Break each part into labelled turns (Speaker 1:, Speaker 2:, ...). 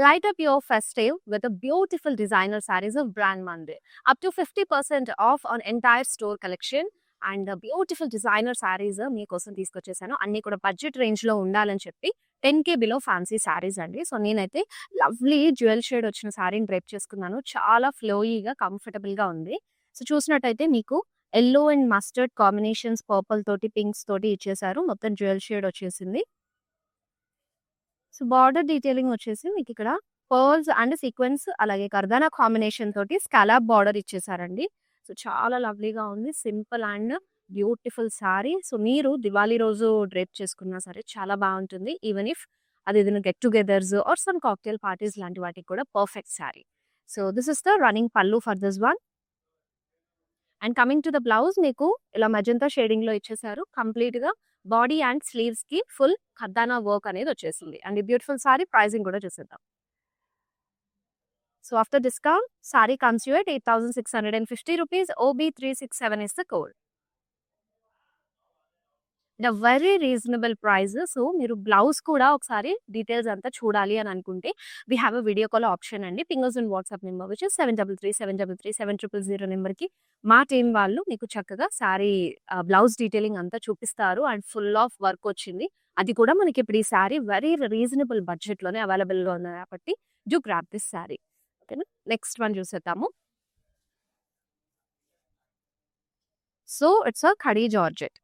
Speaker 1: Light up your festive with a beautiful designer sarees of Brand Mandir. Up to 50% off on entire store collection and beautiful designer saris మీకోసం తీసుకొచ్చేసాను. అన్ని కూడా budget range లో ఉండాలని చెప్పి 10K below fancy saris అండి. So నేనైతే lovely jewel shade వచ్చిన సారీని drape చేసుకున్నాను. చాలా ఫ్లోయీగా కంఫర్టబుల్ గా ఉంది. సో చూసినట్టయితే మీకు yellow and mustard combinations, purple తోటి, పింక్స్ తోటి ఇచ్చేసారు. మొత్తం జ్యువెల్ షేడ్ వచ్చేసింది. సో బార్డర్ డీటెయిలింగ్ వచ్చేసి మీకు ఇక్కడ పర్ల్స్ అండ్ సీక్వెన్స్ అలాగే కర్దానా కాంబినేషన్ తోటి స్కాలప్ బార్డర్ ఇచ్చేసారండి. సో చాలా లవ్లీగా ఉంది. Simple and beautiful sari. So మీరు దివాళీ రోజు డ్రేప్ చేసుకున్నా సరే చాలా బాగుంటుంది. ఈవెన్ ఇఫ్ అది ఏదైనా get togethers or some cocktail parties లాంటి వాటికి కూడా perfect sari. So this is the running pallu for this one. And coming to the blouse మీకు ఇలా మజంతా షేడింగ్ లో ఇచ్చేసారు. కంప్లీట్ గా బాడీ అండ్ స్లీవ్స్ కి ఫుల్ ఖద్దానా వర్క్ అనేది వచ్చేసింది. అండ్ ఈ బ్యూటిఫుల్ సారీ ప్రైసింగ్ కూడా చూసేద్దాం. So after discount sari comes you at 8,650 rupees. OB367 is the code. The very reasonable price. So మీరు బ్లౌజ్ కూడా ఒకసారి డీటెయిల్స్ అంతా చూడాలి అని అనుకుంటే we have a video call option అండి. పింగర్స్ అండ్ వాట్సాప్ నెంబర్ విచ్ 7337337000 నెంబర్కి మా టీం వాళ్ళు మీకు చక్కగా శారీ బ్లౌజ్ డీటెయిలింగ్ అంతా చూపిస్తారు. అండ్ ఫుల్ ఆఫ్ వర్క్ వచ్చింది. అది కూడా మనకి ఇప్పుడు ఈ శారీ వెరీ రీజనబుల్ బడ్జెట్ లోనే అవైలబుల్ గా ఉంది కాబట్టి డూ గ్రాబ్ దిస్ శారీ. ఓకేనా, నెక్స్ట్ వన్ చూసేద్దాము. So it's a khadi georgette.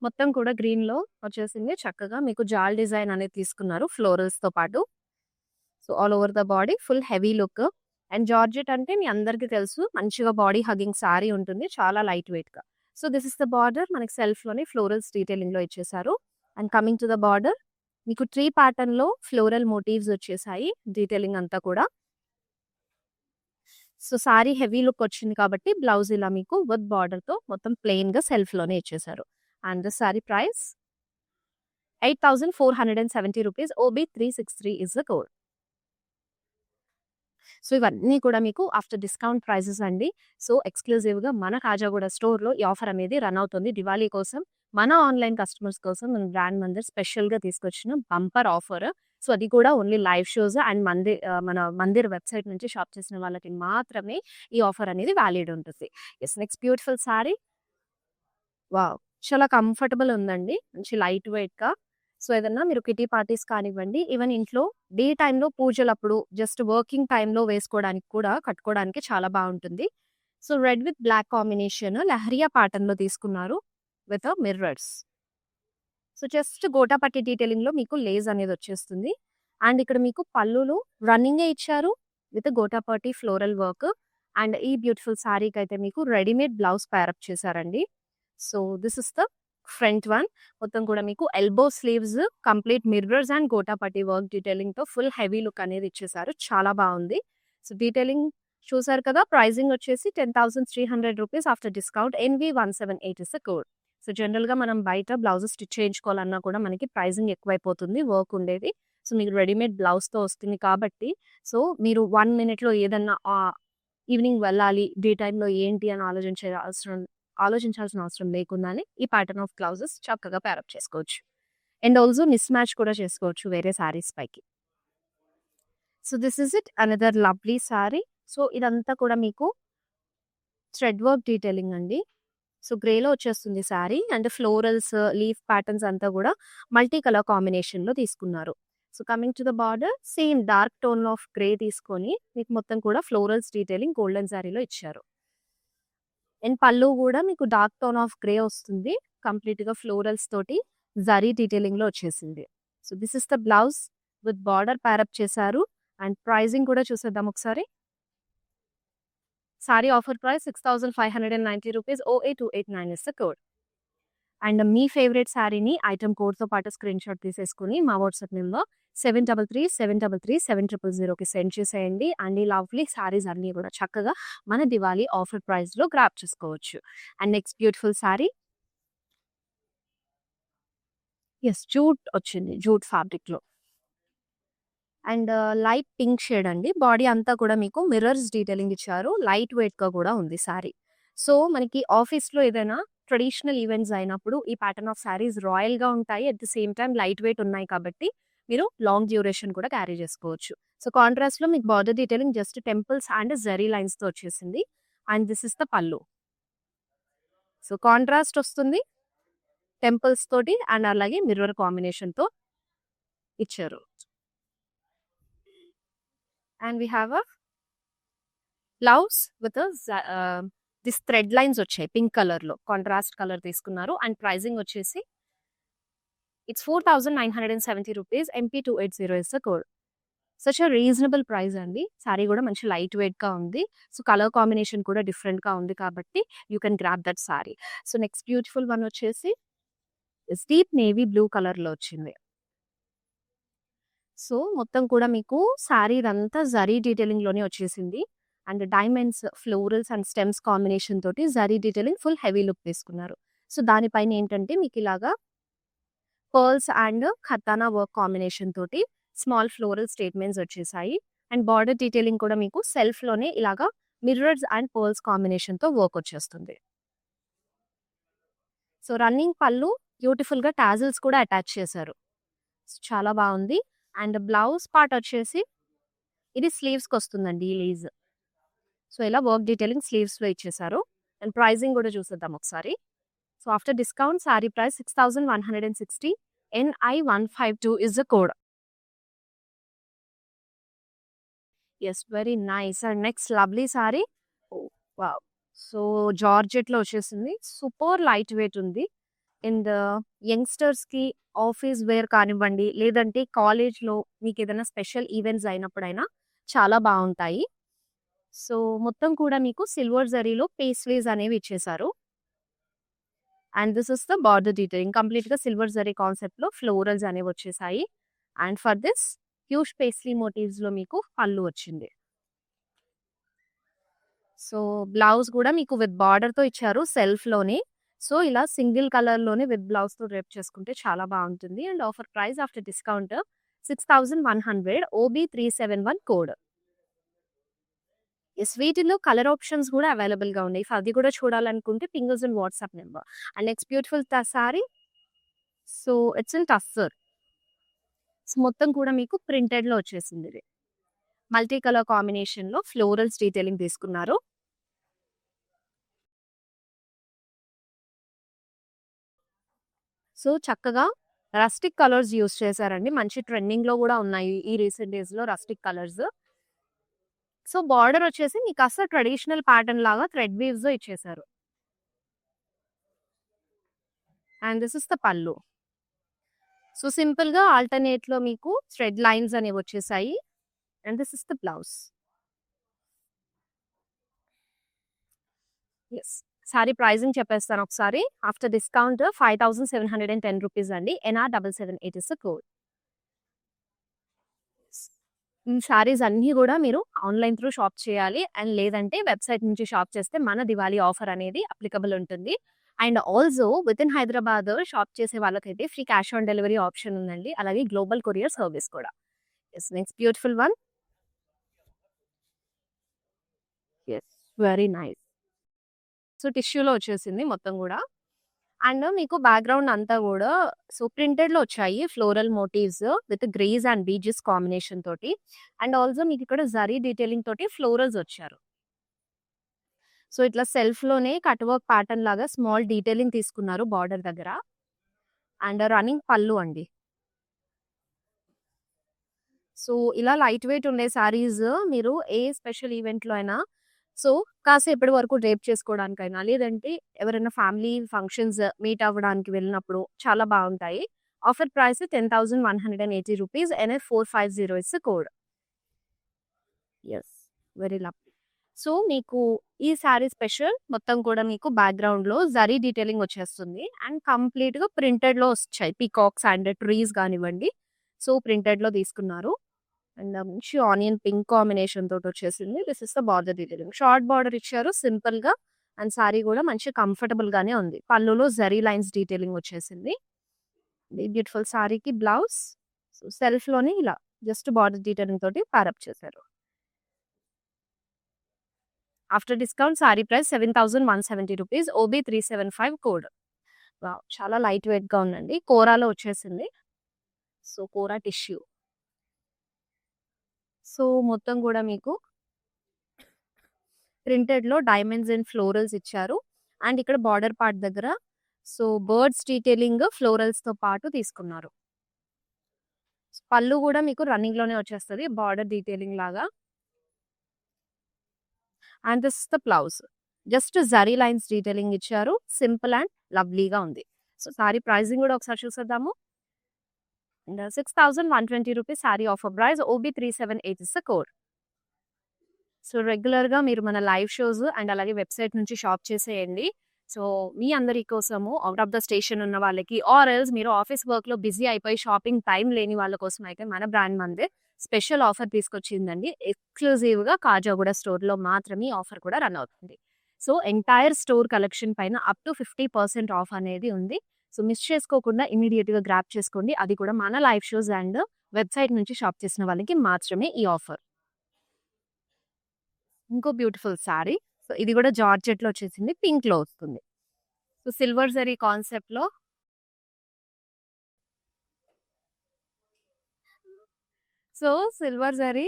Speaker 1: మొత్తం కూడా గ్రీన్ లో వచ్చేసింది. చక్కగా మీకు జాల్ డిజైన్ అనేది తీసుకున్నారు ఫ్లోరల్స్ తో పాటు. So all over the body full heavy look. And georgette అంటే మీ అందరికీ తెలుసు, మంచిగా బాడీ హగింగ్ సారీ ఉంటుంది, చాలా లైట్ వెయిట్ గా. So this is the border. మనకి సెల్ఫ్ లోనే ఫ్లోరల్స్ డీటెయిలింగ్ లో ఇచ్చేసారు. And coming to the border మీకు ట్రీ ప్యాటర్న్ లో ఫ్లోరల్ మోటివ్స్ వచ్చేసాయి డీటెయిలింగ్ అంతా కూడా. సో సారీ హెవీ లుక్ వచ్చింది కాబట్టి బ్లౌజ్ ఇలా మీకు విత్ బార్డర్ తో మొత్తం ప్లెయిన్ గా సెల్ఫ్ లోనే ఇచ్చేసారు. And the saree price 8,470 rupees. OB363 is the code. So ఇవన్నీ కూడా మీకు ఆఫ్టర్ డిస్కౌంట్ ప్రైజెస్ అండి. సో ఎక్స్క్లూజివ్ గా మన కాజాగూడ స్టోర్ లో ఈ ఆఫర్ అనేది రన్ అవుతుంది దివాళీ కోసం. మన ఆన్లైన్ కస్టమర్స్ కోసం మన బ్రాండ్ మందిర్ స్పెషల్ గా తీసుకొచ్చిన బంపర్ ఆఫర్. సో అది కూడా ఓన్లీ లైవ్ షోస్ అండ్ మన మందిర్ వెబ్సైట్ నుంచి షాప్ చేసిన వాళ్ళకి మాత్రమే ఈ ఆఫర్ అనేది వ్యాలిడ్ ఉంటుంది. Yes, next beautiful sari. Wow, చాలా కంఫర్టబుల్ ఉందండి. మంచి లైట్ వెయిట్ గా. సో ఏదన్నా మీరు కిటీ పార్టీస్ కానివ్వండి, ఈవెన్ ఇంట్లో డే టైంలో పూజలప్పుడు జస్ట్ వర్కింగ్ టైంలో వేసుకోవడానికి కూడా కట్టుకోవడానికి చాలా బాగుంటుంది. So red with black combination lahariya pattern లో తీసుకున్నారు with mirrors. So just gota patti detailing లో మీకు లేస్ అనేది వచ్చేస్తుంది. అండ్ ఇక్కడ మీకు పళ్ళులు రన్నింగ్ ఇచ్చారు with gota patti floral work. And ఈ బ్యూటిఫుల్ సారీకి అయితే మీకు రెడీమేడ్ బ్లౌజ్ పేరప్ చేశారండి. So this is the front one. మొత్తం కూడా మీకు elbow sleeves, complete mirrors and gota patti work detailing తో ఫుల్ హెవీ లుక్ అనేది ఇచ్చేసారు. చాలా బాగుంది. సో డీటెయిలింగ్ చూసారు కదా. ప్రైజింగ్ వచ్చేసి 10,300 rupees after discount. NV178 is the code. So general గా మనం బయట బ్లౌజెస్ స్టిచ్ చేయించుకోవాలన్నా కూడా మనకి ప్రైజింగ్ ఎక్కువైపోతుంది వర్క్ ఉండేది. సో మీకు రెడీమేడ్ బ్లౌజ్ తో వస్తుంది కాబట్టి సో మీరు 1 minute లో ఏదన్నా ఈవినింగ్ వెళ్ళాలి, డే టైంలో ఏంటి అని ఆలోచించాల్సిన అవసరం లేకుండానే ఈ ప్యాటర్న్ ఆఫ్ బ్లౌజెస్ చక్కగా పేరప్ చేసుకోవచ్చు. అండ్ ఆల్సో మిస్ మ్యాచ్ కూడా చేసుకోవచ్చు వేరే సారీస్ పైకి. So this is it, another lovely sorry. So ఇదంతా కూడా మీకు థ్రెడ్ వర్క్ డీటెయిలింగ్ అండి. సో గ్రేలో వచ్చేస్తుంది sorry. And florals, leaf patterns అంతా కూడా మల్టీ కలర్ కాంబినేషన్ లో తీసుకున్నారు. So coming to the border same dark tone of grey తీసుకొని మీకు మొత్తం కూడా ఫ్లోరల్స్ డీటెయిలింగ్ గోల్డెన్ సారీలో ఇచ్చారు. అండ్ పళ్ళు కూడా మీకు డార్క్ టోన్ ఆఫ్ గ్రే వస్తుంది. కంప్లీట్ గా ఫ్లోరల్స్ తోటి జరీ డీటెయిలింగ్ లో వచ్చేసింది. So this is the blouse with border pair up చేశారు. అండ్ ప్రైజింగ్ కూడా చూసేద్దాం ఒకసారి. Sorry offer price 6,590 rupees. OA289 is the code. And me favourite శారీని ఐటమ్ కోడ్ తో పాటు స్క్రీన్ షాట్ తీసేసుకుని మా వాట్సాప్ నెంబర్ 7337337000కి సెండ్ చేసేయండి. అండ్ ఈ లవ్లీ సారీస్ అన్ని కూడా చక్కగా మన దివాళీ ఆఫర్ ప్రైస్ లో గ్రాప్ చేసుకోవచ్చు. And next beautiful sari. Yes, jute వచ్చింది, జూట్ ఫ్యాబ్రిక్ లో. అండ్ లైట్ పింక్ షేడ్ అండి. బాడీ అంతా కూడా మీకు మిర్రర్స్ డీటెయిలింగ్ ఇచ్చారు. లైట్ వెయిట్ గా కూడా ఉంది సారీ. సో మనకి ఆఫీస్ లో ఏదైనా ట్రెడిషనల్ ఈవెంట్స్ అయినప్పుడు ఈ ప్యాటర్న్ ఆఫ్ శారీస్ రాయల్‌గా ఉంటాయి. At the same time light weight ఉన్నాయి కాబట్టి మీరు లాంగ్ డ్యూరేషన్ కూడా క్యారీ చేసుకోవచ్చు. సో, కాంట్రాస్ట్‌లో మీకు border detailing just temples and zari లైన్స్‌తో వచ్చేసింది. And this is the pallu. So, contrast వస్తుంది. టెంపుల్స్ తోటి అండ్ అలాగే మిర్రర్ కాంబినేషన్‌తో ఇచ్చారు. And we have a blouse with this thread lines వచ్చాయి పింక్ కలర్‌లో. కాంట్రాస్ట్ కలర్ తీసుకున్నారు. అండ్ ప్రైజింగ్ వచ్చేసి it's 4,970 rupees. MP280 is the code. Such a reasonable price అండి. సారీ కూడా మంచి లైట్ వెయిట్‌గా ఉంది. సో, కలర్ కాంబినేషన్ కూడా డిఫరెంట్‌గా ఉంది కాబట్టి you can grab that sorry. So, next beautiful one వచ్చేసి డీప్ నేవీ బ్లూ కలర్‌లో వచ్చింది. సో, మొత్తం కూడా మీకు సారీ ఇదంతా జరీ డీటెయిలింగ్‌లోనే వచ్చేసింది. And diamonds, florals and stems combination తోటి zari detailing full heavy look తీసుకున్నారు. సో, దానిపైన ఏంటంటే మీకు ఇలాగా పర్ల్స్ అండ్ ఖతానా వర్క్ కాంబినేషన్ తోటి స్మాల్ ఫ్లోరల్ స్టేట్మెంట్స్ వచ్చేసాయి. అండ్ బార్డర్ డీటెయిలింగ్ కూడా మీకు సెల్ఫ్‌లోనే ఇలాగా మిర్రర్స్ అండ్ పర్ల్స్ కాంబినేషన్‌తో వర్క్ వచ్చేస్తుంది. సో, రన్నింగ్ పళ్ళు బ్యూటిఫుల్‌గా టాజిల్స్ కూడా అటాచ్ చేశారు. చాలా బావుంది. అండ్ బ్లౌజ్ పార్ట్ వచ్చేసి ఇది స్లీవ్స్‌కొస్తుందండి ఈ లీజ్. సో, ఇలా వర్క్ డీటెయిలింగ్ స్లీవ్స్‌లో ఇచ్చేసారు. అండ్ ప్రైజింగ్ కూడా చూసేద్దాం ఒకసారి. So, after discount sari price 6,160. NI152 is the code. Yes, very nice. And next lovely sari. Oh! Wow! So, జార్జెట్‌లో వచ్చేసింది. సూపర్ లైట్ వెయిట్ ఉంది. అండ్ యంగ్‌స్టర్స్‌కి ఆఫీస్ వేర్ కానివ్వండి, లేదంటే కాలేజ్‌లో మీకేదైనా స్పెషల్ ఈవెంట్స్ అయినప్పుడైనా చాలా బావుంటాయి. సో, మొత్తం కూడా మీకు సిల్వర్ జరీలో పేస్ట్రీస్ అనేవి ఇచ్చేసారు. And this is the border డీటెయిలింగ్. కంప్లీట్‌గా సిల్వర్ జరీ కాన్సెప్ట్‌లో ఫ్లోరల్స్ అనేవి వచ్చేసాయి. And for this huge pastry మోటివ్స్‌లో మీకు పళ్ళు వచ్చింది. సో, బ్లౌజ్ కూడా మీకు విత్ బార్డర్‌తో ఇచ్చారు సెల్ఫ్‌లోనే. సో, ఇలా సింగిల్ కలర్‌లోనే విత్ బ్లౌజ్‌తో డ్రేప్ చేసుకుంటే చాలా బావుంటుంది. And offer price after discount 6,100. OB371 code. Yes, వీటిలో కలర్ ఆప్షన్స్ కూడా అవైలబుల్‌గా ఉన్నాయి. ఇఫ్ అది కూడా చూడాలనుకుంటే ping us in WhatsApp number. And next beautiful sari. So, it's in tussar. So, మొత్తం కూడా మీకు ప్రింటెడ్‌లో వచ్చేసింది ఇది. మల్టీ కలర్ కాంబినేషన్‌లో ఫ్లోరల్స్ డీటెయిలింగ్ తీసుకున్నారు. సో, చక్కగా రస్టిక్ కలర్స్ యూజ్ చేశారండి. మంచి ట్రెండింగ్‌లో కూడా ఉన్నాయి ఈ రీసెంట్ డేస్‌లో రస్టిక్ కలర్స్. సో, బార్డర్ వచ్చేసి మీకు కాస్త ట్రెడిషనల్ ప్యాటర్న్ లాగా థ్రెడ్ వీవ్స్‌తో ఇచ్చేసారు. And this is the pallu. So, సింపుల్‌గా ఆల్టర్‌నేట్‌లో మీకు థ్రెడ్ లైన్స్ అనేవి వచ్చేసాయి. And this is the blouse. Yes. Sari pricing చెప్పేస్తాను ఒకసారి. ఆఫ్టర్ డిస్కౌంట్ 5,710 రూపీస్ అండి. NR778 is the code. ఈ సారీస్ అన్నీ గూడా మీరు ఆన్‌లైన్ త్రూ షాప్ చేయాలి. అండ్ లేదంటే వెబ్‌సైట్ నుంచి షాప్ చేస్తే మన దివాళీ ఆఫర్ అనేది అప్లికబుల్ ఉంటుంది. And also within Hyderabad shop చేసే వాళ్ళకైతే free cash on delivery option ఉందండి. అలాగే గ్లోబల్ కొరియర్ సర్వీస్ కూడా. Yes, next beautiful one. Yes, very nice. So, టిష్యూలో వచ్చేసింది మొత్తం గూడా. అండ్ మీకు బ్యాక్‌గ్రౌండ్ అంతా గూడా సో, ప్రింటెడ్‌లో వచ్చాయి floral motifs with greys and beiges combination తోటి. అండ్ ఆల్సో మీకు ఇక్కడ జరీ డీటెయిలింగ్ తోటి ఫ్లోరల్స్ వచ్చారు. సో, ఇట్లా సెల్ఫ్‌లోనే కట్ వర్క్ ప్యాటర్న్ లాగా స్మాల్ డీటెయిలింగ్ తీసుకున్నారు బార్డర్ దగ్గర. అండ్ రన్నింగ్ పల్లు అండి. సో, ఇలా లైట్ వెయిట్ ఉండే సారీస్ మీరు ఏ స్పెషల్ ఈవెంట్‌లో అయినా సో, కాసేపటి వరకు డ్రేప్ చేసుకోవడానికైనా, లేదంటే ఎవరైనా ఫ్యామిలీ ఫంక్షన్స్ మీట్ అవ్వడానికి వెళ్ళినప్పుడు చాలా బావుంటాయి. Offer price 10,180 rupees. NF450 is the code. Yes, very lovely. So, మీకు ఈ సారీ స్పెషల్ మొత్తం కూడా మీకు బ్యాక్‌గ్రౌండ్‌లో జరీ డీటెయిలింగ్ వచ్చేస్తుంది. అండ్ కంప్లీట్‌గా ప్రింటెడ్‌లో వచ్చాయి. పీకాక్స్ అండ్ ట్రీస్ గానివ్వండి. సో, ప్రింటెడ్‌లో తీసుకున్నారు. అండ్ మంచి ఆనియన్ పింక్ కాంబినేషన్ తోటొచ్చేసింది. This is the border detailing. Short border ఇచ్చారు సింపుల్‌గా. అండ్ సారీ గూడా మంచి కంఫర్టబుల్ గానే ఉంది. పళ్ళులో జరీ లైన్స్ డీటెయిలింగ్ వచ్చేసింది. ఈ బ్యూటిఫుల్ సారీకి బ్లౌజ్. సో, సెల్ఫ్‌లోనే ఇలా జస్ట్ బార్డర్ డీటెయిలింగ్ తోటి ప్యారప్ చేశారు. After discount sari price 7,170 rupees. OB 375 code. Wow! చాలా లైట్ వెయిట్‌గా ఉందండి. కోరాలో వచ్చేసింది. సో, కోరా టిష్యూ. సో, మొత్తం గూడా మీకు ప్రింటెడ్‌లో డైమండ్స్ అండ్ ఫ్లోరల్స్ ఇచ్చారు. అండ్ ఇక్కడ బార్డర్ పార్ట్ దగ్గర సో, బర్డ్స్ డీటెయిలింగ్ ఫ్లోరల్స్‌తో పాటు తీసుకున్నారు. పళ్ళు గూడా మీకు రన్నింగ్‌లోనే వచ్చేస్తది. బార్డర్ డీటెయిలింగ్ లాగా. And this is the blouse. Just zari lines detailing ఇచ్చారు. సింపుల్ అండ్ లవ్లీగా ఉంది. సో, సారీ ప్రైజింగ్ గూడా ఒకసారి చూసేద్దాము. And 6,120 rupees sorry offer price. OB 378 is the code. So, రెగ్యులర్‌గా మీరు మన లైవ్ షోస్ అండ్ అలాగే వెబ్‌సైట్ నుంచి షాప్ చేసేయండి. సో, మీ అందరి కోసము ఔట్ ఆఫ్ ద స్టేషన్ ఉన్న వాళ్ళకి ఆర్ ఎల్స్ మీరు ఆఫీస్ వర్క్‌లో బిజీ అయిపోయి షాపింగ్ టైం లేని వాళ్ళ కోసం అయితే మన బ్రాండ్ మందే స్పెషల్ ఆఫర్ తీసుకొచ్చిందండి. ఎక్స్‌క్లూజివ్‌గా కాజాగూడ స్టోర్‌లో మాత్రమే ఈ ఆఫర్ కూడా రన్ అవుతుంది. సో, ఎంటైర్ స్టోర్ కలెక్షన్ పైన అప్ టు 50% ఆఫ్ అనేది ఉంది. సో, మిస్ చేసుకోకుండా ఇమ్మీడియేట్‌గా గ్రాబ్ చేసుకోండి. అది కూడా మన లైవ్ షోస్ అండ్ వెబ్‌సైట్ నుంచి షాప్ చేసిన వాళ్ళకి మాత్రమే ఈ ఆఫర్. ఇంకో బ్యూటిఫుల్ సారీ. సో, ఇది కూడా జార్జెట్‌లో వచ్చేసింది. పింక్‌లో వస్తుంది. సో, సిల్వర్ జరీ కాన్సెప్ట్‌లో సో, సిల్వర్ జరీ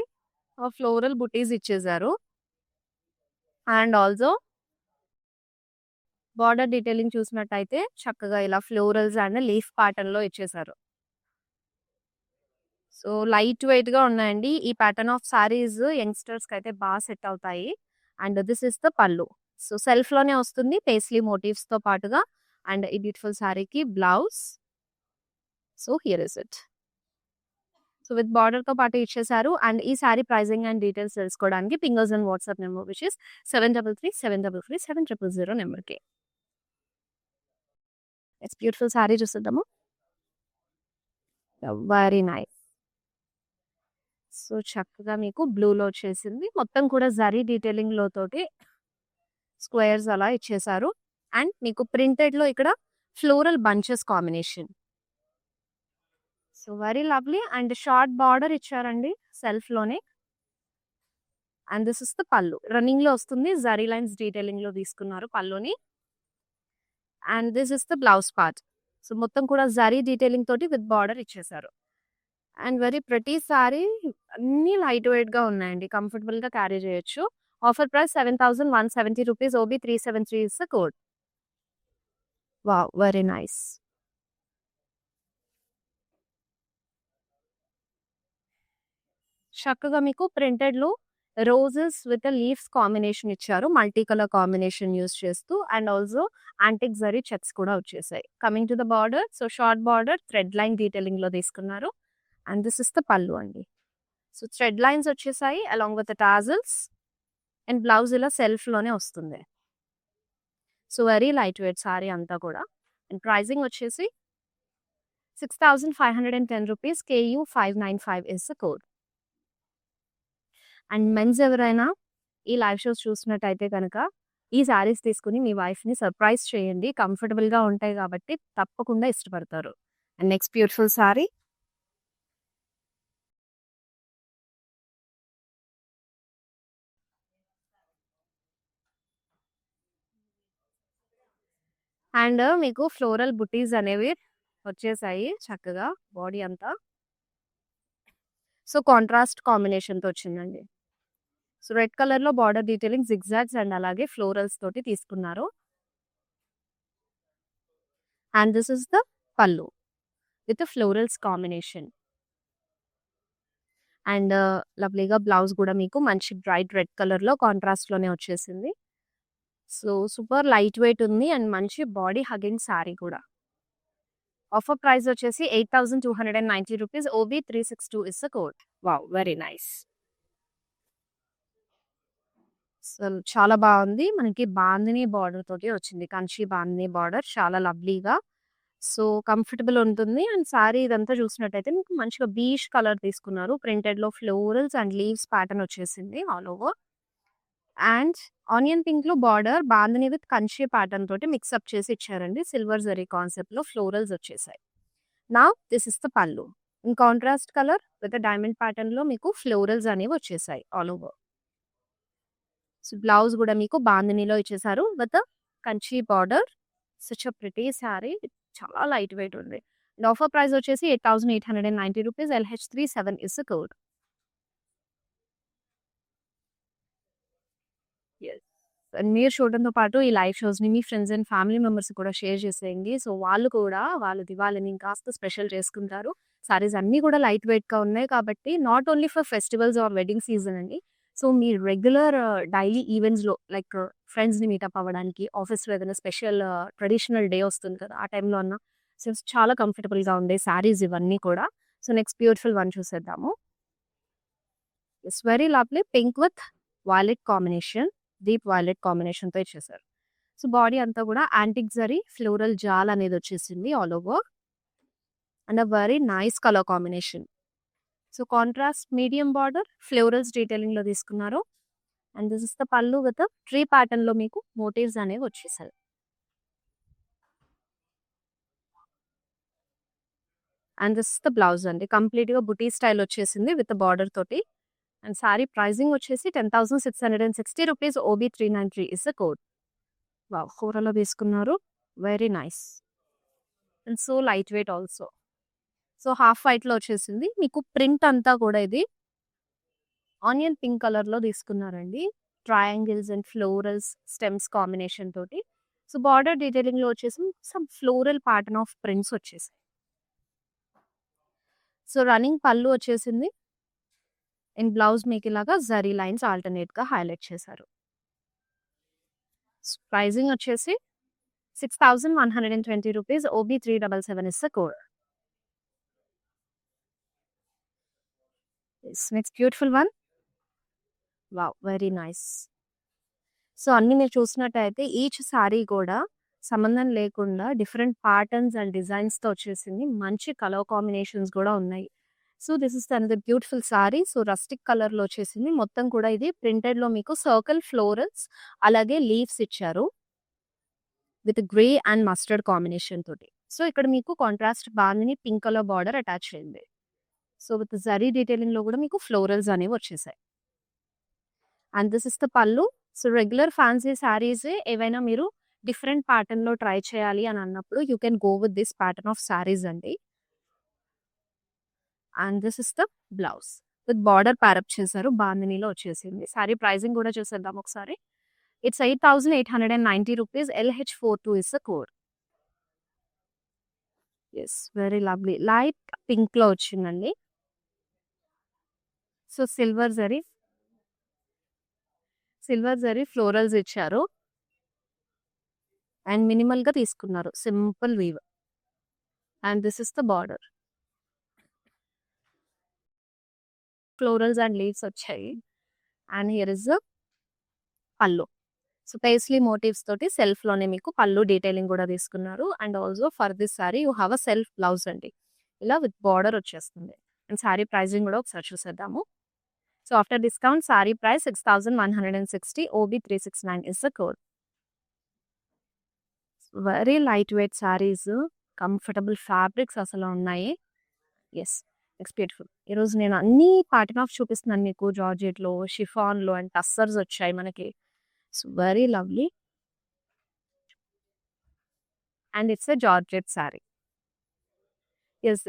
Speaker 1: ఫ్లోరల్ బుటీస్ ఇచ్చేసారు. అండ్ ఆల్సో బార్డర్ డీటెయిలింగ్ చూసినట్టయితే చక్కగా ఇలా ఫ్లోరల్స్ అండ్ లీఫ్ ప్యాటర్న్‌లో ఇచ్చేసారు. సో, లైట్ వెయిట్‌గా ఉన్నాయండి. ఈ ప్యాటర్న్ ఆఫ్ సారీస్ యంగ్‌స్టర్స్‌కైతే సెట్ అవుతాయి. And this is the pallu. So, సెల్ఫ్‌లోనే వస్తుంది పేస్లీ మోటివ్స్‌తో పాటుగా. అండ్ ఈ బ్యూటిఫుల్ సారీకి blouse. So, here is it. So, with బార్డర్‌తో పాటు ఇచ్చేసారు. అండ్ ఈ సారీ ప్రైజింగ్ అండ్ డీటెయిల్స్ తెలుసుకోవడానికి పింగర్స్ and WhatsApp number which is 7337337000 నెంబర్‌కి. ఇట్స్ బ్యూటిఫుల్ సారీ చూసేద్దాము. Very nice. సో, చక్కగా మీకు బ్లూలో వచ్చేసింది. మొత్తం కూడా జరీ డీటెయిలింగ్‌లో తోటి స్క్వేర్స్ అలా ఇచ్చేసారు. అండ్ మీకు ప్రింటెడ్‌లో ఇక్కడ floral bunches combination. So, very lovely and short border ఇచ్చారండి సెల్ఫ్‌లోనే. And this is the pallu. రన్నింగ్‌లో వస్తుంది. జరీ లైన్స్ డీటెయిలింగ్‌లో తీసుకున్నారు పల్లుని. And this is the blouse part. So, మొత్తం కూడా జరీ డీటెయిలింగ్ తోటి విత్ బార్డర్ ఇచ్చేసారు. And very pretty sari. అన్నీ లైట్ వెయిట్‌గా ఉన్నాయండి. కంఫర్టబుల్‌గా క్యారీ చేయొచ్చు. Offer price 7,170 rupees. OB 373 is the code. Wow! Very nice. చక్కగా మీకు ప్రింటెడ్‌లో రోజెస్ విత్ లీవ్స్ కాంబినేషన్ ఇచ్చారు. మల్టీ కలర్ కాంబినేషన్ యూజ్ చేస్తూ and also antique zari checks కూడా వచ్చేసాయి. Coming to the border. So, short border thread line డీటెయిలింగ్‌లో తీసుకున్నారు. And this is the pallu అండి. సో, థ్రెడ్ లైన్స్ వచ్చేసాయి along with the tassels. And blouse ఇలా సెల్ఫ్‌లోనే వస్తుంది. So, very light weight sari అంతా కూడా. అండ్ ప్రైజింగ్ వచ్చేసి 6,510 rupees. KU 595 is the code. And men's ఎవరైనా ఈ లైవ్ షోస్ చూసినట్టయితే గనక ఈ సారీస్ తీసుకొని మీ వైఫ్‌ని సర్ప్రైజ్ చేయండి. కంఫర్టబుల్‌గా ఉంటాయి కాబట్టి తప్పకుండా ఇష్టపడతారు. And next beautiful sorry. And మీకు ఫ్లోరల్ బుటీస్ అనేవి వచ్చేసాయి చక్కగా బాడీ అంతా. సో, కాంట్రాస్ట్ కాంబినేషన్‌తో వచ్చిందండి. సో, రెడ్ కలర్‌లో బార్డర్ డీటెయిలింగ్ జిగ్‌జాగ్స్ అండ్ అలాగే ఫ్లోరల్స్ తోటి తీసుకున్నారు. And this is the pallu with florals combination. And లవ్లీగా బ్లౌజ్ కూడా మీకు మంచి బ్రైట్ రెడ్ కలర్‌లో కాంట్రాస్ట్‌లోనే వచ్చేసింది. సో, సూపర్ లైట్ వెయిట్ ఉంది అండ్ మంచి బాడీ హగ్గింగ్ సారీ కూడా. ఆఫర్ ప్రైస్ వచ్చేసి 8,290 rupees. OB 362 is the code. Wow! Very nice. అసలు చాలా బాగుంది. మనకి బాందిని బార్డర్ తోటి వచ్చింది. కంచి బాందిని బార్డర్ చాలా లవ్లీగా. సో, కంఫర్టబుల్ ఉంటుంది. అండ్ సారీ ఇదంతా చూసినట్టయితే మీకు మంచిగా బీచ్ కలర్ తీసుకున్నారు. ప్రింటెడ్‌లో ఫ్లోరల్స్ అండ్ లీవ్స్ ప్యాటర్న్ వచ్చేసింది ఆల్ ఓవర్. అండ్ ఆనియన్ పింక్‌లో border bandhani with Kanchi pattern తోటి మిక్సప్ చేసి ఇచ్చారండి. సిల్వర్ జరీ కాన్సెప్ట్‌లో ఫ్లోరల్స్ వచ్చేసాయి. Now this is the pallu. In contrast colour with diamond ప్యాటర్న్‌లో మీకు ఫ్లోరల్స్ అనేవి వచ్చేసాయి ఆల్ ఓవర్. సో, బ్లౌజ్ గూడా మీకు బాందినీలో ఇచ్చేసారు with Kanchi border. Such a pretty sari. చాలా లైట్ వెయిట్ ఉంది. అండ్ ఆఫర్ ప్రైస్ వచ్చేసి రూ. 8,890. LH37 is the code. Yes. And మీరు చూడడంతో పాటు ఈ లైవ్ షోస్‌ని మీ ఫ్రెండ్స్ అండ్ ఫ్యామిలీ మెంబర్స్‌కి కూడా షేర్ చేసేయండి. సో, వాళ్ళు కూడా వాళ్ళ దివాళీని ఇంకాస్త స్పెషల్ చేసుకుంటారు. సారీస్ అన్నీ కూడా లైట్ వెయిట్‌గా ఉన్నాయి కాబట్టి not only for festivals or wedding season అండి. సో, మీ రెగ్యులర్ డైలీ ఈవెంట్స్‌లో లైక్ ఫ్రెండ్స్‌ని మీటప్ అవ్వడానికి, ఆఫీస్‌లో ఏదైనా స్పెషల్ ట్రెడిషనల్ డే వస్తుంది కదా! ఆ టైంలో అన్నా సో, చాలా కంఫర్టబుల్‌గా ఉండే సారీస్ ఇవన్నీ కూడా. సో, నెక్స్ట్ బ్యూటిఫుల్ వన్ చూసేద్దాము. It's very lovely pink with violet combination. Deep violet కాంబినేషన్‌తో ఇచ్చేసారు. సో, బాడీ అంతా కూడా యాంటిక్ జరీ ఫ్లోరల్ జాల్ అనేది వచ్చేసింది all over. And a very nice colour combination. So, contrast medium border florals డీటెయిలింగ్‌లో తీసుకున్నారు. And this is the pallu with tree ప్యాటర్న్‌లో మీకు మోటివ్స్ అనేవి వచ్చేసాయి. And this is the blouse అండి. కంప్లీట్‌గా బుటీ స్టైల్ వచ్చేసింది విత్ బార్డర్ తోటి. అండ్ సారీ ప్రైజింగ్ వచ్చేసి రూ. 10,660. OB393 is the code. Wow! కూరలో తీసుకున్నారు. Very nice. And so light weight also. So, half వైట్‌లో వచ్చేసింది. మీకు ప్రింట్ అంతా కూడా ఇది ఆనియన్ పింక్ కలర్‌లో తీసుకున్నారండి. Triangles and florals, stems combination తోటి. సో, బార్డర్ డీటెయిలింగ్‌లో వచ్చేసి some floral pattern of prints వచ్చేసాయి. సో, రన్నింగ్ పల్లు వచ్చేసింది. అండ్ బ్లౌజ్ మీకు ఇలాగా జరీ లైన్స్ ఆల్టర్‌నేట్‌గా హైలైట్ చేశారు. ప్రైజింగ్ వచ్చేసి రూ. 6,120. OB377 is the code. Yes. Next beautiful one. Wow! Very nice. So, అన్నీ మీరు చూసినట్టయితే ఈచ్ సారీ కూడా సంబంధం లేకుండా డిఫరెంట్ ప్యాటర్న్స్ అండ్ డిజైన్స్‌తో వచ్చేసింది. మంచి కలర్ కాంబినేషన్స్ కూడా ఉన్నాయి. So, this is another beautiful sari. So, rustic కలర్‌లో వచ్చేసింది. మొత్తం కూడా ఇది ప్రింటెడ్‌లో మీకు సర్కిల్ ఫ్లోరల్స్ అలాగే లీవ్స్ ఇచ్చారు. With grey and mustard combination తోటి. సో, ఇక్కడ మీకు contrast bandhani pink colour border attach అయింది. సో, విత్ జరీ డీటెయిలింగ్‌లో కూడా మీకు ఫ్లోరల్స్ అనేవి వచ్చేసాయి. And this is the pallu. So, regular fancy శారీసే ఏవైనా మీరు డిఫరెంట్ ప్యాటర్న్‌లో ట్రై చేయాలి అని అన్నప్పుడు you can go with this pattern of saris అండి. And this is the blouse. With border pair up చేశారు. బాందినీలో వచ్చేసింది. సారీ ప్రైజింగ్ కూడా చూసేద్దాం ఒకసారి. ఇట్స్ రూ. 8,890. LH42 is the code. Yes. Very lovely. Light పింక్‌లో వచ్చిందండి. సో, సిల్వర్ జరీ ఫ్లోరల్స్ ఇచ్చారు. అండ్ మినిమల్‌గా తీసుకున్నారు. Simple weave. And this is the border. Florals and leaves వచ్చాయి. And here is the pallu. So, paisley motifs తోటి సెల్ఫ్‌లోనే మీకు పల్లు డీటెయిలింగ్ కూడా తీసుకున్నారు. And also for this sari you have a self blouse అండి. ఇలా విత్ బార్డర్ వచ్చేస్తుంది. అండ్ సారీ ప్రైజింగ్ కూడా ఒకసారి చూసేద్దాము. So, after discount sari price 6,160. OB369 is the code. Very light wait saris. Comfortable fabrics అసలు ఉన్నాయి. యెస్. It's beautiful. ఈరోజు నేను అన్ని ప్యాటర్న్ ఆఫ్ చూపిస్తున్నాను మీకు. జార్జెట్‌లో, షిఫాన్‌లో అండ్ టస్సర్స్ వచ్చాయి మనకి. It's very lovely. And it's a georgette sari. Yes.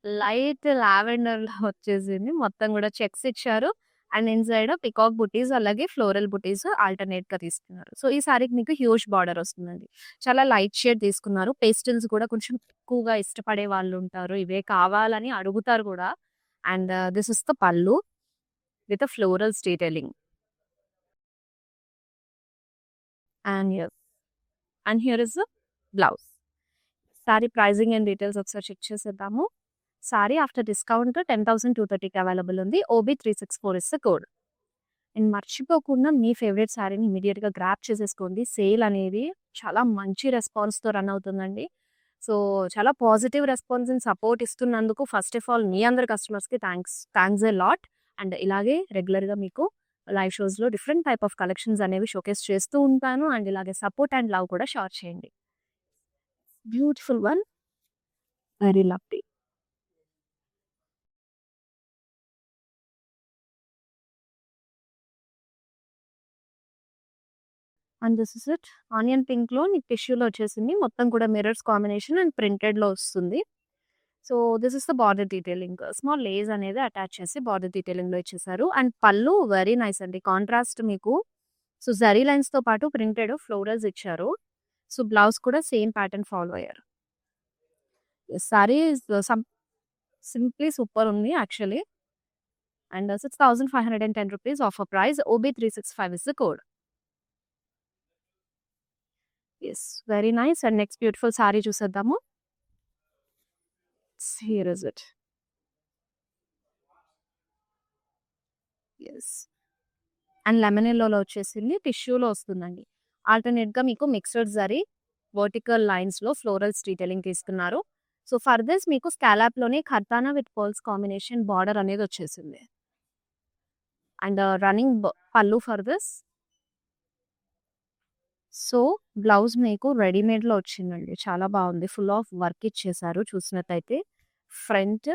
Speaker 1: Light లావెండర్‌లో వచ్చేసింది. మొత్తం కూడా చెక్స్ ఇచ్చారు. అండ్ ఇన్‌సైడ్ పీకాక్ బుటీస్ అలాగే ఫ్లోరల్ బుటీస్ ఆల్టర్‌నేట్‌గా తీసుకున్నారు. సో, ఈ సారీకి మీకు హ్యూజ్ బార్డర్ వస్తుందండి. చాలా లైట్ షేడ్ తీసుకున్నారు. పేస్టల్స్ కూడా కొంచెం ఎక్కువగా ఇష్టపడే వాళ్ళుంటారు. ఇవే కావాలని అడుగుతారు కూడా. And this is the pallu with florals detailing. And here here is the blouse. Sari pricing and details ఒకసారి చెక్ చేసేద్దాము. సారీ ఆఫ్టర్ డిస్కౌంట్ 10,230కి అవైలబుల్ ఉంది. OB364 is the code. And మర్చిపోకుండా మీ ఫేవరెట్ సారీని ఇమ్మీడియేట్‌గా గ్రాబ్ చేసేసుకోండి. సేల్ అనేది చాలా మంచి రెస్పాన్స్‌తో రన్ అవుతుందండి. సో, చాలా పాజిటివ్ రెస్పాన్స్ అండ్ సపోర్ట్ ఇస్తున్నందుకు ఫస్ట్ ఆఫ్ ఆల్ మీ అందరి కస్టమర్స్‌కి థాంక్స్ ఎ లాట్. అండ్ ఇలాగే రెగ్యులర్‌గా మీకు లైవ్ షోస్‌లో డిఫరెంట్ టైప్ ఆఫ్ కలెక్షన్స్ అనేవి షోకేస్ చేస్తూ ఉంటాను. అండ్ ఇలాగే సపోర్ట్ అండ్ లవ్ కూడా షేర్ చేయండి. Beautiful one. Very lovely. And this is it. Onion పింక్‌లో నీకు టిష్యూలో వచ్చేసింది. మొత్తం కూడా మిర్రర్స్ కాంబినేషన్ అండ్ ప్రింటెడ్‌లో వస్తుంది. So, this is the border detailing. Small lace అనేది అటాచ్ చేసి బార్డర్ డీటెయిలింగ్‌లో ఇచ్చేసారు. అండ్ పళ్ళు వెరీ నైస్ అండి. కాంట్రాస్ట్ మీకు సో, జరీ లైన్స్‌తో పాటు ప్రింటెడ్ ఫ్లోరల్స్ ఇచ్చారు. సో, బ్లౌజ్ కూడా సేమ్ ప్యాటర్న్ ఫాలో అయ్యారు. సారీ సింప్లీ సూపర్ ఉంది actually. And 6,510 rupees offer price. OB365 is the code. Yes. Very nice. And next beautiful sari చూసేద్దాము. Here is it. Yes. And lemon యెల్లోలో వచ్చేసింది. టిష్యూలో వస్తుందండి. ఆల్టర్‌నేట్‌గా మీకు మిక్స్డ్ జరీ వర్టికల్ లైన్స్‌లో ఫ్లోరల్స్ డీటెయిలింగ్ తీసుకున్నారు. సో, ఫర్ దిస్ మీకు స్కాలప్‌లోనే కర్తానా విత్ పర్ల్స్ కాంబినేషన్ బార్డర్ అనేది వచ్చేసింది. And running pallu for this. So, blouse మీకు రెడీమేడ్‌లో వచ్చిందండి. చాలా బాగుంది. ఫుల్ ఆఫ్ వర్క్ ఇచ్చేసారు చూసినట్టయితే. ఫ్రంట్,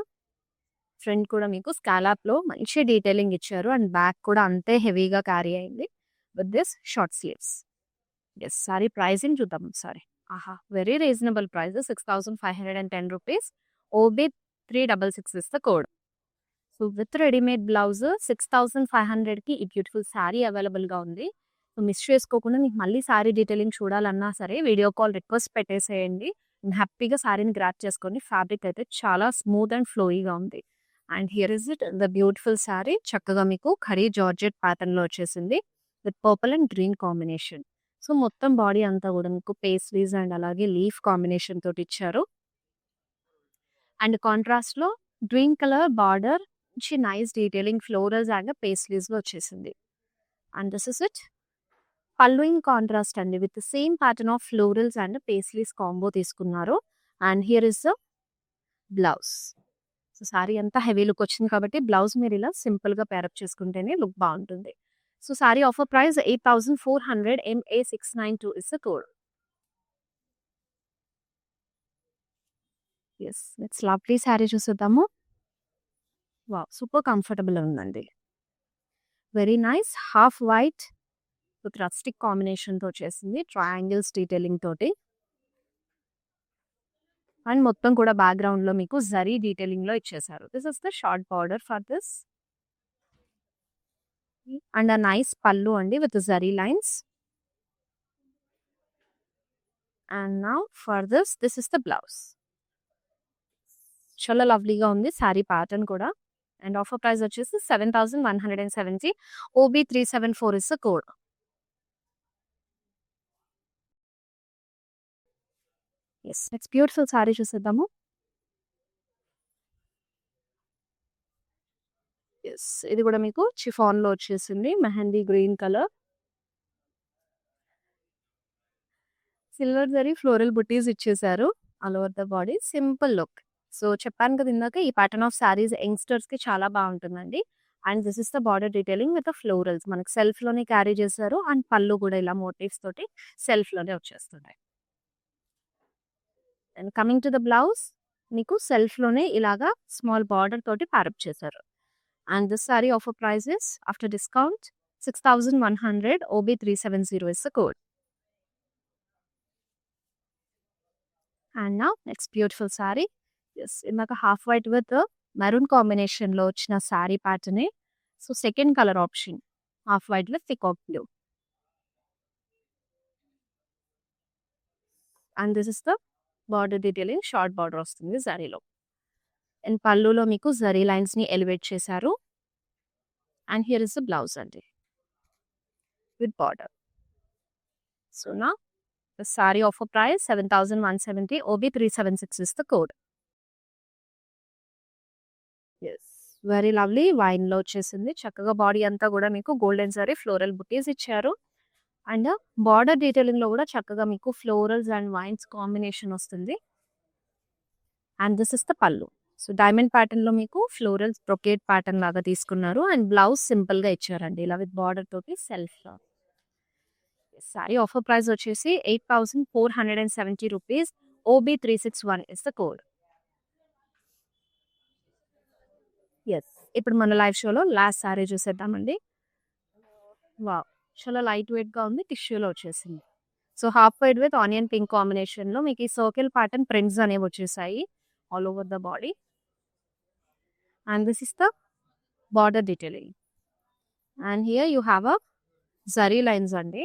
Speaker 1: ఫ్రంట్ కూడా మీకు స్కాలప్‌లో మంచి డీటెయిలింగ్ ఇచ్చారు. అండ్ బ్యాక్ కూడా అంతే హెవీగా క్యారీ అయింది. With this short sleeves. Yes. Sari pricing చూద్దాం ఒకసారి. ఆహా! Very reasonable price. 6,510 rupees. OB366 is the code. So, with readymade blouse 6,500కి ఈ బ్యూటిఫుల్ సారీ అవైలబుల్‌గా ఉంది. సో, మిస్ చేసుకోకుండా మీకు మళ్ళీ సారీ డీటెయిలింగ్ చూడాలన్నా సరే వీడియో కాల్ రిక్వెస్ట్ పెట్టేసేయండి. హ్యాపీగా సారీని గ్రాబ్ చేసుకోండి. ఫ్యాబ్రిక్ అయితే చాలా స్మూత్ అండ్ ఫ్లోయీగా ఉంది. And here is it the beautiful sari. చక్కగా మీకు ఖడీ జార్జెట్ ప్యాటర్న్‌లో వచ్చేసింది. With purple and green combination. So, మొత్తం బాడీ అంతా కూడా మీకు పేస్ట్రీస్ అండ్ అలాగే లీఫ్ కాంబినేషన్ తోటి ఇచ్చారు. అండ్ కాంట్రాస్ట్‌లో గ్రీన్ కలర్ బార్డర్ మంచి నైస్ డీటెయిలింగ్ ఫ్లోరల్స్ అండ్ పేస్ట్రీస్‌లో వచ్చేసింది. And this is it. Pallu in contrast అండి. With same pattern of florals and pastries combo తీసుకున్నారు. And here is the blouse. So, sorry అంతా heavy look వచ్చింది కాబట్టి blouse మీరు ఇలా సింపుల్‌గా పేరప్ చేసుకుంటేనే లుక్ బాగుంటుంది. So, sorry offer price 8,400. MA692 is the code. Yes. Next lovely sorry చూసేద్దాము. వావ్! సూపర్ కంఫర్టబుల్ ఉందండి. Very nice. Half white with rustic కాంబినేషన్‌తో వచ్చేసింది. ట్రయాంగిల్స్ డీటెయిలింగ్ తోటి. అండ్ మొత్తం కూడా బ్యాక్‌గ్రౌండ్‌లో మీకు జరీ డీటెయిలింగ్‌లో ఇచ్చేసారు. This is the short border for this. And a nice pallu అండి with zari lines. And now for this is the blouse. చాలా లవ్లీగా ఉంది సారీ ప్యాటర్న్ కూడా. అండ్ ఆఫర్ ప్రైస్ వచ్చేసి 7,170. OB374 is the code. Yes. Next beautiful sari చూసేద్దాము. యెస్. ఇది కూడా మీకు చిఫాన్‌లో వచ్చేసింది. Mehndi green colour. Silver zari floral buttis ఇచ్చేసారు. All over the body. Simple look. So, చెప్పాను కదా ఇందాక ఈ ప్యాటర్న్ ఆఫ్ సారీస్ యంగ్‌స్టర్స్‌కి చాలా బాగుంటుందండి. And this is the border detailing with the florals. మనకి సెల్ఫ్‌లోనే క్యారీ చేశారు. అండ్ పళ్ళు కూడా ఇలా మోటివ్స్ తోటి సెల్ఫ్‌లోనే వచ్చేస్తున్నాయి. And coming to the blouse మీకు సెల్ఫ్‌లోనే ఇలాగా స్మాల్ బార్డర్ తోటి ప్యారప్ చేశారు. And this sari offer price is after discount 6,100. OB370 is the code. And now next beautiful sari. Yes. ఇందాక హాఫ్ వైట్ విత్ మెరూన్ కాంబినేషన్‌లో వచ్చిన సారీ ప్యాటర్నే. So, second colour option half white with peacock blue. And this is the border detailing. Short border వస్తుంది జరీలో. And పళ్ళులో మీకు జరీ లైన్స్‌ని elevate చేశారు. And here is the blouse అండి. With border. So, now the sari offer price 7,170. OB376 is the code. Yes. Very lovely వైన్‌లో వచ్చేసింది. చక్కగా బాడీ అంతా కూడా మీకు గోల్డెన్ జరీ ఫ్లోరల్ బుట్టీస్ ఇచ్చారు. అండ్ బార్డర్ డీటెయిలింగ్‌లో కూడా చక్కగా మీకు ఫ్లోరల్స్ అండ్ వైన్స్ కాంబినేషన్ వస్తుంది. అండ్ దిస్ ఇస్ ద పళ్ళు. సో, డైమండ్ ప్యాటర్న్‌లో మీకు ఫ్లోరల్స్ బ్రొకేట్ ప్యాటర్న్ లాగా తీసుకున్నారు. అండ్ బ్లౌజ్ సింపుల్‌గా ఇచ్చారండి. ఇలా విత్ బార్డర్ తోటి సెల్ఫ్‌లో. సారీ ఆఫర్ ప్రైస్ వచ్చేసి 8,470 rupees. OB361 is the code. Yes. ఇప్పుడు మన లైవ్ షోలో లాస్ట్ సారీ చూసేద్దామండి. వావ్! చాలా లైట్ వెయిట్‌గా ఉంది. టిష్యూలో వచ్చేసింది. So, half white with onion pink కాంబినేషన్‌లో మీకు ఈ సర్కిల్ ప్యాటర్న్ ప్రింట్స్ అనేవి వచ్చేసాయి all over the body. And this is the border detailing. And here you have a zari lines అండి.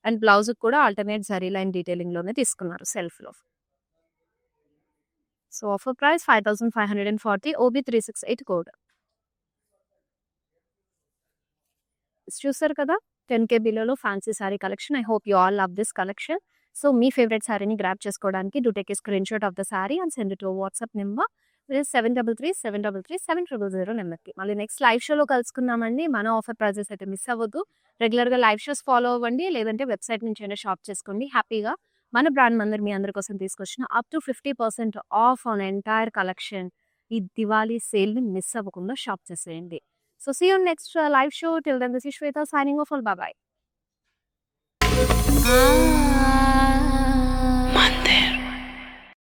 Speaker 1: అండ్ బ్లౌజ్‌కి కూడా ఆల్టర్‌నేట్ జరీ లైన్ డీటెయిలింగ్‌లోనే తీసుకున్నారు సెల్ఫ్‌లో. So, offer price 5540 OB 368 code. చూసారు కదా! 10K బిలోలో fancy sari collection. I hope you all love this collection. So, మీ ఫేవరెట్ సారీని గ్రాబ్ చేసుకోవడానికి do take a screenshot of the sari and send it to WhatsApp number 7337337000 నెంబర్‌కి. మళ్ళీ నెక్స్ట్ లైవ్ షోలో కలుసుకుందామండి. మన ఆఫర్ ప్రైజెస్ అయితే మిస్ అవ్వద్దు. రెగ్యులర్‌గా లైవ్ షోస్ ఫాలో అవ్వండి. లేదంటే వెబ్‌సైట్ నుంచైనా షాప్ చేసుకోండి. హ్యాపీగా మన బ్రాండ్ మందర్ మీ అందరి కోసం తీసుకొచ్చిన up to 50% of on entire collection. ఈ దివాళీ సేల్‌ని మిస్ అవ్వకుండా షాప్ చేసేయండి. So see you next live show. Till then, this is Shweta signing off. Bye bye.